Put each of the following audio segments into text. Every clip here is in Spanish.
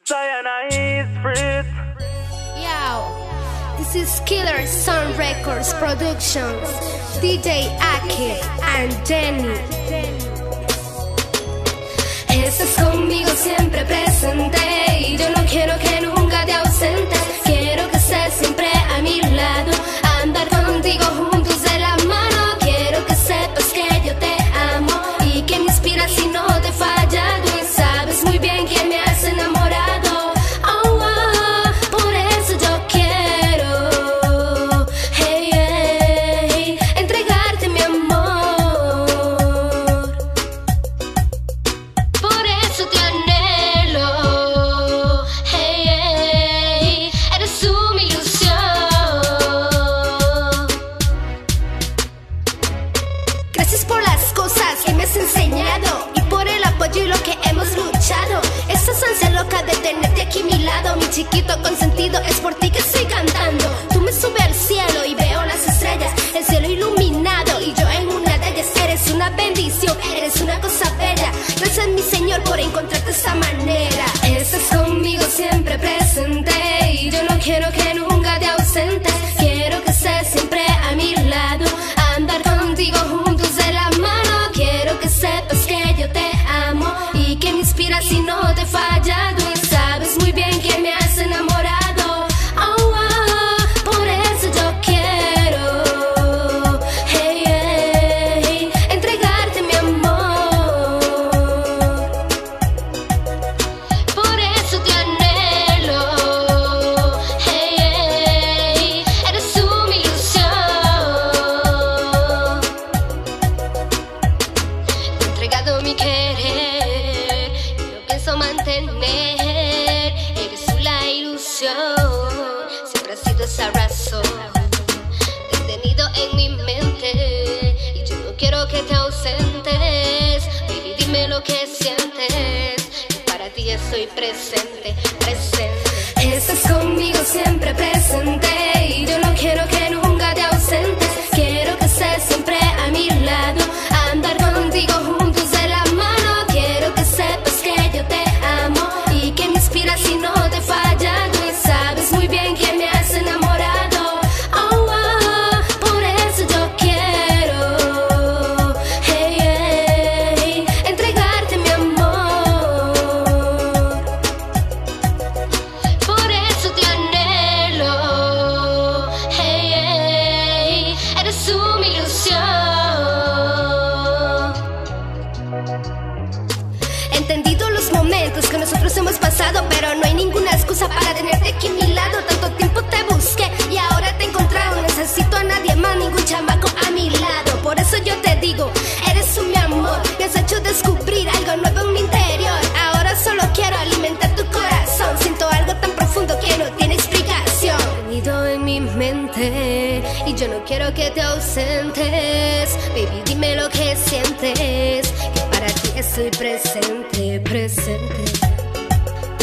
Diana is free. Yo, this is Killer Sound Records Productions, DJ Aki and Jenny. Estás conmigo siempre presente y yo no quiero que nunca te ausentes. Quiero que estés siempre a mi lado, andar contigo juntos de la mano. Quiero que sepas que yo te amo y que me inspiras y no te he fallado. Y sabes muy bien que me has enamorado. Oh, oh, por eso yo quiero, hey, hey, entregarte mi amor. Por eso te anhelo, hey, hey, eres mi ilusión. Gracias por las cosas que me has enseñado y por el apoyo y lo que hemos luchado. Esa ansia loca de tenerte aquí a mi lado, mi chiquito consentido, es por ti que estoy cantando. Tú me subes al cielo y veo las estrellas, el cielo iluminado y yo en una de ellas. Eres una bendición, eres una cosa bella. Gracias mi Señor por encontrarte de esta manera. Estás conmigo siempre presente y yo no quiero que nunca te ausentes. Quiero que estés siempre a mi lado, andar contigo juntos de la mano. Quiero que sepas que yo te amo y que me inspiras y no te he fallado. Y sabes muy bien que me has enamorado. Oh, oh, por eso yo quiero, hey, hey, entregarte mi amor. Por eso te anhelo, hey, hey, eres mi ilusión. Te he entregado mi querer y lo pienso mantener. Eres tú la ilusión, siempre has sido esa razón, detenido en mi mente y yo no quiero que te ausentes. Baby, dime lo que sientes, que para ti estoy presente, presente. Estás conmigo siempre presente y yo no quiero que nunca te ausentes. Quiero que estés siempre a mi lado, andar contigo juntos de la mano. Quiero que sepas que yo te amo y que me inspiras y no te he fallado. Y sabes muy bien que me has enamorado. Oh, oh, por eso yo quiero, hey, hey, entregarte mi amor. Por eso te anhelo, hey, hey, eres mi ilusión. Entendido los momentos que nosotros hemos pasado, pero no hay ninguna excusa para tenerte aquí a mi lado. Tanto tiempo te busqué y ahora te he encontrado. No necesito a nadie más, ningún chamaco a mi lado. Por eso yo te digo, eres mi amor. Me has hecho descubrir algo nuevo en mi interior. Ahora solo quiero alimentar tu corazón. Siento algo tan profundo que no tiene explicación. Venido en mi mente y yo no quiero que te ausentes. Baby, dime lo que sientes, que para ti estoy presente, presente.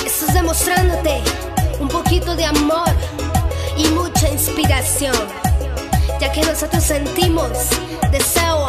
Eso es demostrándote un poquito de amor y mucha inspiración, ya que nosotros sentimos deseo,